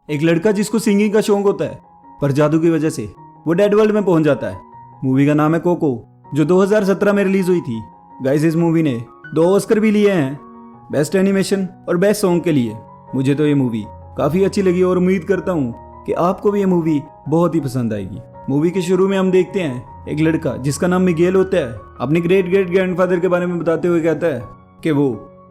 एक लड़का जिसको सिंगिंग का शौक होता है, पर जादू की वजह से वो डेड वर्ल्ड में पहुंच जाता है। मूवी का नाम है कोको, जो 2017 में रिलीज हुई थी। गाइस, इस मूवी ने 2 ऑस्कर भी लिए हैं, बेस्ट एनिमेशन और बेस्ट सॉन्ग के लिए। मुझे तो ये मूवी काफी अच्छी लगी और उम्मीद करता हूँ कि आपको भी ये मूवी बहुत ही पसंद आएगी। मूवी के शुरू में हम देखते हैं एक लड़का जिसका नाम मिगेल होता है, अपने ग्रेट ग्रेट ग्रैंडफादर के बारे में बताते हुए कहता है कि वो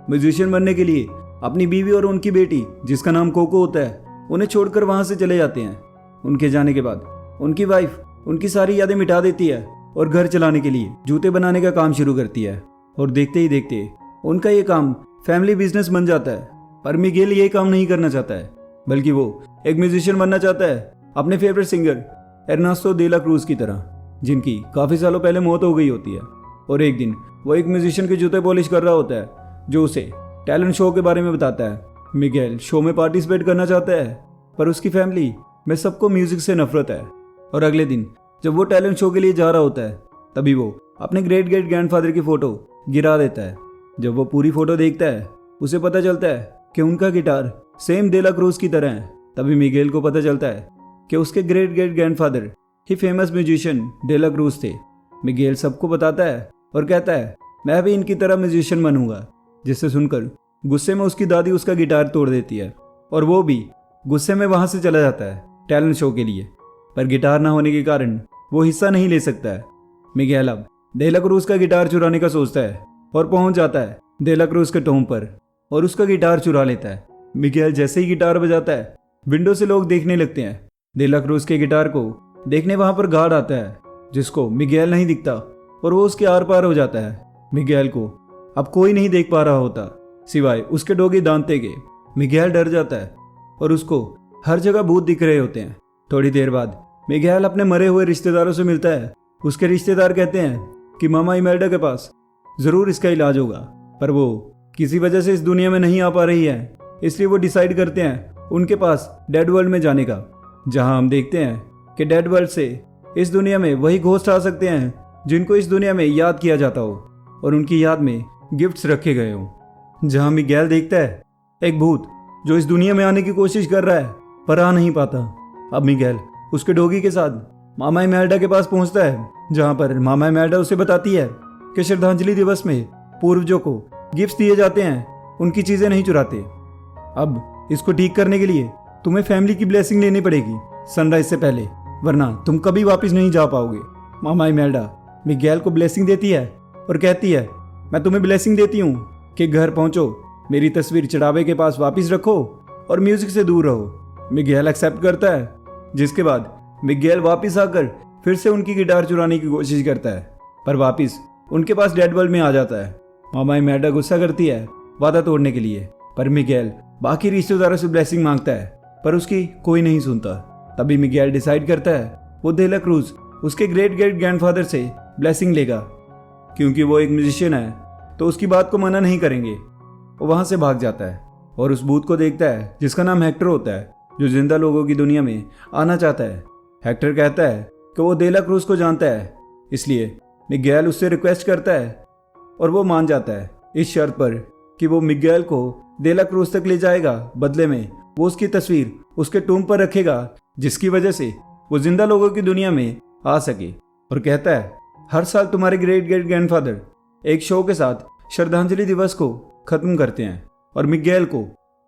म्यूजिशियन बनने के लिए अपनी बीवी और उनकी बेटी जिसका नाम कोको होता है उन्हें छोड़कर वहां से चले जाते हैं। उनके जाने के बाद उनकी वाइफ उनकी सारी यादें मिटा देती है और घर चलाने के लिए जूते बनाने का काम शुरू करती है। और देखते ही देखते उनका ये काम फैमिली बिजनेस बन जाता है। पर मिगेल ये काम नहीं करना चाहता है, बल्कि वो एक म्यूजिशियन बनना चाहता है, अपने फेवरेट सिंगर एर्नेस्टो दे ला क्रूज की तरह, जिनकी काफ़ी सालों पहले मौत हो गई होती है। और एक दिन वो एक म्यूजिशियन के जूते पॉलिश कर रहा होता है, जो उसे टैलेंट शो के बारे में बताता है। मिगेल शो में पार्टिसिपेट करना चाहता है, पर उसकी फैमिली में सबको म्यूजिक से नफरत है। और अगले दिन जब वो टैलेंट शो के लिए जा रहा होता है, तभी वो अपने ग्रेट ग्रेट ग्रैंडफादर की फोटो गिरा देता है। जब वो पूरी फोटो देखता है, उसे पता चलता है कि उनका गिटार सेम दे ला क्रूज की तरह है। तभी मिगेल को पता चलता है कि उसके ग्रेट ग्रेट ग्रैंडफादर ही फेमस म्यूजिशियन दे ला क्रूज थे। मिगेल सबको बताता है और कहता है मैं भी इनकी तरह म्यूजिशियन बनूंगा, जिससे सुनकर गुस्से में उसकी दादी उसका गिटार तोड़ देती है और वो भी गुस्से में वहां से चला जाता है टैलेंट शो के लिए। पर गिटार ना होने के कारण वो हिस्सा नहीं ले सकता है। मिगेल अब दे ला क्रूज का गिटार चुराने का सोचता है और पहुंच जाता है दे ला क्रूज के टोम पर और उसका गिटार चुरा लेता है। मिगेल जैसे ही गिटार बजाता है, विंडो से लोग देखने लगते हैं। दे ला क्रूज के गिटार को देखने वहां पर गार्ड आता है, जिसको मिगेल नहीं दिखता और वो उसके आर पार हो जाता है। मिगेल को अब कोई नहीं देख पा रहा होता सिवाय उसके डोगी दांते के। मिगेल डर जाता है और उसको हर जगह भूत दिख रहे होते हैं। थोड़ी देर बाद मिगेल अपने मरे हुए रिश्तेदारों से मिलता है। उसके रिश्तेदार कहते हैं कि मामा इमेल्डा के पास जरूर इसका इलाज होगा, पर वो किसी वजह से इस दुनिया में नहीं आ पा रही है, इसलिए वो डिसाइड करते हैं उनके पास डेड वर्ल्ड में जाने का, जहां हम देखते हैं कि डेड वर्ल्ड से इस दुनिया में वही घोस्ट आ सकते हैं जिनको इस दुनिया में याद किया जाता हो और उनकी याद में गिफ्ट्स रखे गए हों। जहां मिगेल देखता है एक भूत जो इस दुनिया में आने की कोशिश कर रहा है पर आ नहीं पाता। अब मिगेल उसके डोगी के साथ मामा इमेल्डा के पास पहुंचता है, जहां पर मामा इमेल्डा उसे बताती है कि श्रद्धांजलि दिवस में पूर्वजों को गिफ्ट्स दिए जाते हैं, उनकी चीजें नहीं चुराते। अब इसको ठीक करने के लिए तुम्हें फैमिली की ब्लेसिंग लेनी पड़ेगी सनराइज से पहले, वरना तुम कभी वापस नहीं जा पाओगे। मामा इमेल्डा मिगेल को ब्लेसिंग देती है और कहती है मैं तुम्हें ब्लेसिंग देती हूँ कि घर पहुंचो, मेरी तस्वीर चढ़ावे के पास वापस रखो और म्यूजिक से दूर रहो। मिगेल एक्सेप्ट करता है, जिसके बाद मिगेल वापस आकर फिर से उनकी गिटार चुराने की कोशिश करता है, पर वापस उनके पास डेड वर्ल्ड में आ जाता है। मामा इमेल्डा गुस्सा करती है वादा तोड़ने के लिए, पर मिगेल बाकी रिश्तेदारों से ब्लेसिंग मांगता है, पर उसकी कोई नहीं सुनता। तभी मिगेल डिसाइड करता है वो दे ला क्रूज उसके ग्रेट ग्रेट ग्रैंडफादर से ब्लेसिंग लेगा, क्योंकि वो एक म्यूजिशियन है तो उसकी बात को मना नहीं करेंगे। वो वहां से भाग जाता है और उस भूत को देखता है जिसका नाम हेक्टर होता है, जो जिंदा लोगों की दुनिया में आना चाहता है। हेक्टर कहता है कि वो दे ला क्रूज को जानता है, इसलिए मिगेल उससे रिक्वेस्ट करता है और वो मान जाता है इस शर्त पर कि वो मिगेल को दे ला क्रूज तक ले जाएगा। बदले में वो उसकी तस्वीर उसके टूम पर रखेगा, जिसकी वजह से वो जिंदा लोगों की दुनिया में आ सके। और कहता है हर साल तुम्हारे ग्रेट ग्रेट ग्रैंडफादर एक शो के साथ श्रद्धांजलि दिवस को खत्म करते हैं, और मिगेल को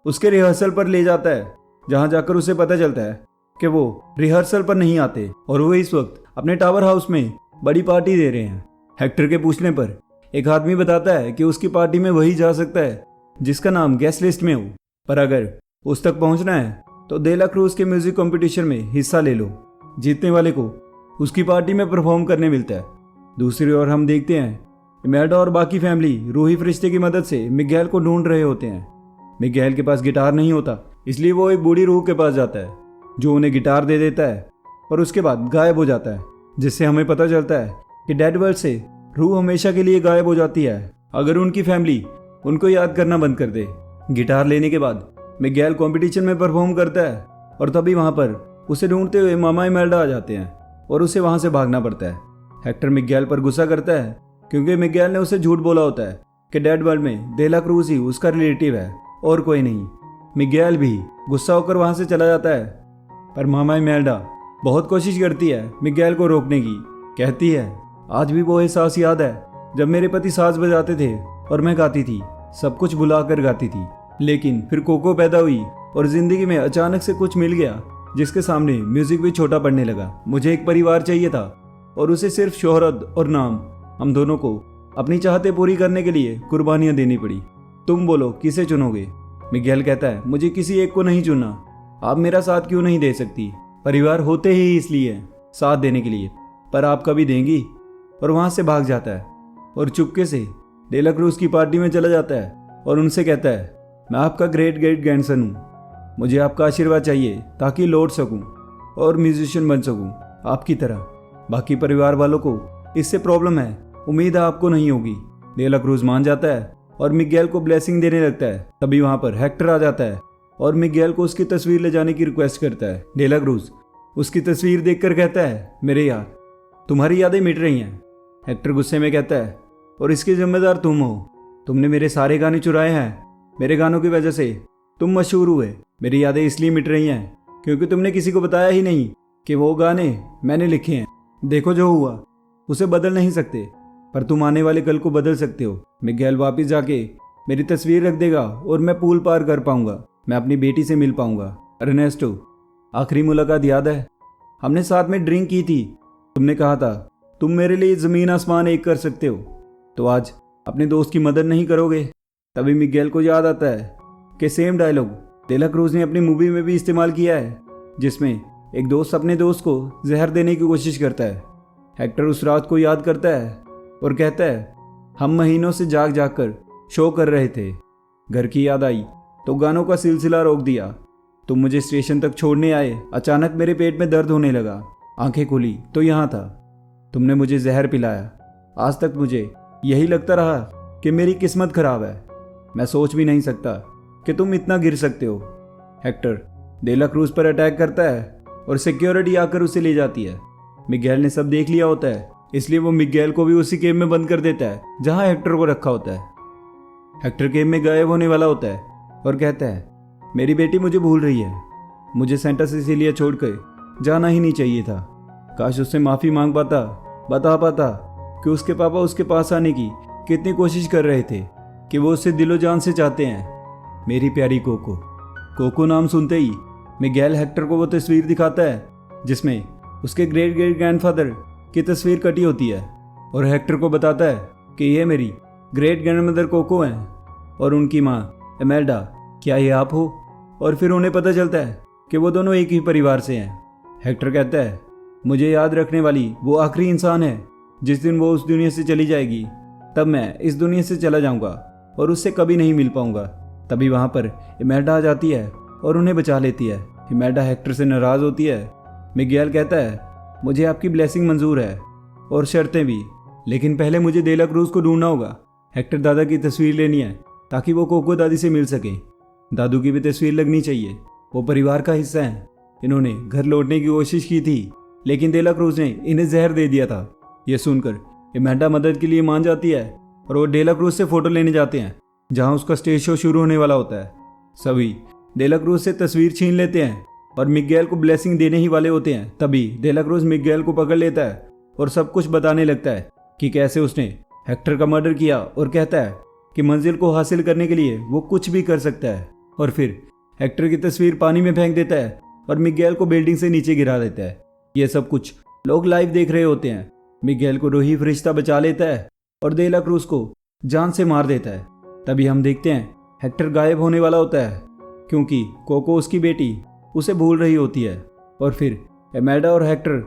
उसके रिहर्सल पर ले जाता है, जहां जाकर उसे पता चलता है कि वो रिहर्सल पर नहीं आते और वो इस वक्त अपने टावर हाउस में बड़ी पार्टी दे रहे हैं। हेक्टर के पूछने पर एक आदमी बताता है कि उसकी पार्टी में वही जा सकता है जिसका नाम गेस्ट लिस्ट में हो, पर अगर उस तक पहुंचना है तो दे ला क्रूज के म्यूजिक कंपटीशन में हिस्सा ले लो। जीतने वाले को उसकी पार्टी में परफॉर्म करने मिलता है। दूसरी ओर हम देखते हैं इमेल्डा और बाकी फैमिली रूही फरिश्ते की मदद से मिगेल को ढूंढ रहे होते हैं। मिगेल के पास गिटार नहीं होता, इसलिए वो एक बूढ़ी रूह के पास जाता है, जो उन्हें गिटार दे देता है और उसके बाद गायब हो जाता है, जिससे हमें पता चलता है कि डेड वर्ल्ड से रूह हमेशा के लिए गायब हो जाती है अगर उनकी फैमिली उनको याद करना बंद कर दे। गिटार लेने के बाद मिगेल कंपटीशन में परफॉर्म करता है और तभी वहां पर उसे ढूंढते हुए मामा इमेल्डा आ जाते हैं और उसे वहां से भागना पड़ता है। हेक्टर मिगेल पर गुस्सा करता है क्योंकि मिगेल ने उसे झूठ बोला होता है कि डेड वर्ल्ड में दे ला क्रूज ही उसका रिलेटिव है और कोई नहीं। मिगेल भी गुस्सा होकर वहाँ से चला जाता है। पर मामा इमेल्डा बहुत कोशिश करती है मिगेल को रोकने की। कहती है, आज भी वो एहसास याद है जब मेरे पति साज बजाते थे और मैं गाती थी, सब कुछ भुला कर गाती थी। लेकिन फिर कोको पैदा हुई और जिंदगी में अचानक से कुछ मिल गया जिसके सामने म्यूजिक भी छोटा पड़ने लगा। मुझे एक परिवार चाहिए था और उसे सिर्फ शोहरत और नाम। हम दोनों को अपनी चाहतें पूरी करने के लिए कुर्बानियां देनी पड़ी। तुम बोलो किसे चुनोगे? मिगेल कहता है, मुझे किसी एक को नहीं चुनना। आप मेरा साथ क्यों नहीं दे सकती? परिवार होते ही इसलिए हैं, साथ देने के लिए। पर आप कभी देंगी? और वहां से भाग जाता है और चुपके से डेला क्रूज की पार्टी में चला जाता है और उनसे कहता है, मैं आपका ग्रेट ग्रेट ग्रैंडसन हूँ, मुझे आपका आशीर्वाद चाहिए ताकि लौट सकूँ और म्यूजिशियन बन सकूँ आपकी तरह। बाकी परिवार वालों को इससे प्रॉब्लम है, उम्मीद है आपको नहीं होगी। डेला क्रूज मान जाता है और मिगेल को ब्लेसिंग देने लगता है। तभी वहां पर हेक्टर आ जाता है और मिगेल को उसकी तस्वीर ले जाने की रिक्वेस्ट करता है। डेला क्रूज उसकी तस्वीर देखकर कहता है, मेरे यार, तुम्हारी यादें मिट रही हैं। हेक्टर गुस्से में कहता है, और इसके जिम्मेदार तुम हो। तुमने मेरे सारे गाने चुराए हैं, मेरे गानों की वजह से तुम मशहूर हुए। मेरी यादें इसलिए मिट रही हैं क्योंकि तुमने किसी को बताया ही नहीं कि वो गाने मैंने लिखे हैं। देखो जो हुआ उसे बदल नहीं सकते, पर तुम आने वाले कल को बदल सकते हो। मिगेल वापस जाके मेरी तस्वीर रख देगा और मैं पूल पार कर पाऊंगा, मैं अपनी बेटी से मिल पाऊंगा। अर्नेस्टो, आखिरी मुलाकात याद है? हमने साथ में ड्रिंक की थी। तुमने कहा था तुम मेरे लिए जमीन आसमान एक कर सकते हो, तो आज अपने दोस्त की मदद नहीं करोगे? तभी मिगेल को याद आता है कि सेम डायलॉग डेला क्रूज ने अपनी मूवी में भी इस्तेमाल किया है, जिसमें एक दोस्त अपने दोस्त को जहर देने की कोशिश करता है। हेक्टर उस रात को याद करता है और कहता है, हम महीनों से जाग जाग कर शो कर रहे थे। घर की याद आई तो गानों का सिलसिला रोक दिया। तुम मुझे स्टेशन तक छोड़ने आए, अचानक मेरे पेट में दर्द होने लगा। आंखें खुली तो यहाँ था, तुमने मुझे जहर पिलाया। आज तक मुझे यही लगता रहा कि मेरी किस्मत खराब है। मैं सोच भी नहीं सकता कि तुम इतना गिर सकते हो। हेक्टर डेला क्रूज पर अटैक करता है और सिक्योरिटी आकर उसे ले जाती है। मिगेल ने सब देख लिया होता है, इसलिए वो मिगेल को भी उसी केव में बंद कर देता है जहां हेक्टर को रखा होता है। हेक्टर केव में गायब होने वाला होता है और कहता है, मेरी बेटी मुझे भूल रही है। मुझे सेंटा सिसिलिया छोड़कर जाना ही नहीं चाहिए था। काश उससे माफ़ी मांग पाता, बता पाता कि उसके पापा उसके पास आने की कितनी कोशिश कर रहे थे, कि वो उससे दिलो जान से चाहते हैं। मेरी प्यारी कोको। कोको नाम सुनते ही मिगेल हेक्टर को वो तस्वीर दिखाता है जिसमें उसके ग्रेट ग्रेट ग्रैंडफादर की तस्वीर कटी होती है और हेक्टर को बताता है कि ये मेरी ग्रेट ग्रैंडमदर कोको हैं और उनकी माँ इमेल्डा, क्या ये आप हो? और फिर उन्हें पता चलता है कि वो दोनों एक ही परिवार से हैं। हेक्टर कहता है, मुझे याद रखने वाली वो आखिरी इंसान है। जिस दिन वो उस दुनिया से चली जाएगी तब मैं इस दुनिया से चला जाऊंगा और उससे कभी नहीं मिल पाऊंगा। तभी वहाँ पर इमेल्डा आ जाती है और उन्हें बचा लेती है। इमेल्डा हेक्टर से नाराज़ होती है। मिगेल कहता है, मुझे आपकी ब्लेसिंग मंजूर है और शर्तें भी, लेकिन पहले मुझे डेला क्रूज को ढूंढना होगा। हेक्टर दादा की तस्वीर लेनी है ताकि वो कोको दादी से मिल सके। दादू की भी तस्वीर लगनी चाहिए, वो परिवार का हिस्सा है। इन्होंने घर लौटने की कोशिश की थी लेकिन डेला क्रूज ने इन्हें जहर दे दिया था। ये सुनकर इमेल्डा मदद के लिए मान जाती है और वो डेला क्रूज से फोटो लेने जाते हैं जहाँ उसका स्टेज शो शुरू होने वाला होता है। सभी डेला क्रूज से तस्वीर छीन लेते हैं और मिगेल को ब्लेसिंग देने ही वाले होते हैं। तभी डेला क्रूज मिगेल को पकड़ लेता है और सब कुछ बताने लगता है कि कैसे उसने हेक्टर का मर्डर किया और कहता है कि मंजिल को हासिल करने के लिए वो कुछ भी कर सकता है। और फिर हेक्टर की तस्वीर पानी में फेंक देता है और मिगेल को बिल्डिंग से नीचे गिरा देता है। ये सब कुछ लोग लाइव देख रहे होते हैं। मिगेल को रूही फरिश्ता बचा लेता है और डेला क्रूज को जान से मार देता है। तभी हम देखते हैं हेक्टर गायब होने वाला होता है क्योंकि कोको उसकी बेटी उसे भूल रही होती है। और फिर इमेल्डा और हेक्टर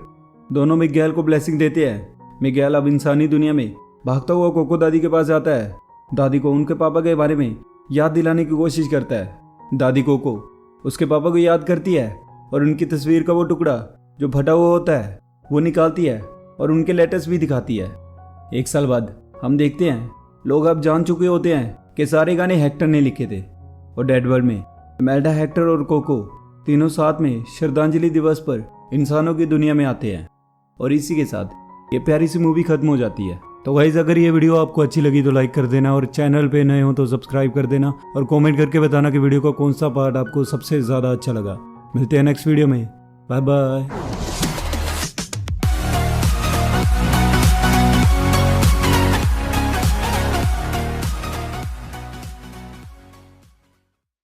दोनों मिगेल को ब्लेसिंग देते हैं। मिगेल अब इंसानी दुनिया में भागता हुआ कोको दादी के पास जाता है। दादी को उनके पापा के बारे में याद दिलाने की कोशिश करता है। दादी कोको उसके पापा को याद करती है और उनकी तस्वीर का वो टुकड़ा जो फटा हुआ होता है वो निकालती है और उनके लेटर्स भी दिखाती है। एक साल बाद हम देखते हैं लोग अब जान चुके होते हैं कि सारे गाने हेक्टर ने लिखे थे। और डेड वर्ल्ड में इमेल्डा, हेक्टर और कोको तीनों साथ में श्रद्धांजलि दिवस पर इंसानों की दुनिया में आते हैं। और इसी के साथ ये प्यारी सी मूवी खत्म हो जाती है। तो गाइस अगर ये वीडियो आपको अच्छी लगी तो लाइक कर देना और चैनल पे नए हो तो सब्सक्राइब कर देना और कमेंट करके बताना कि वीडियो का कौन सा पार्ट आपको सबसे ज़्यादा अच्छा लगा। मिलते हैं नेक्स्ट वीडियो में। Bye bye.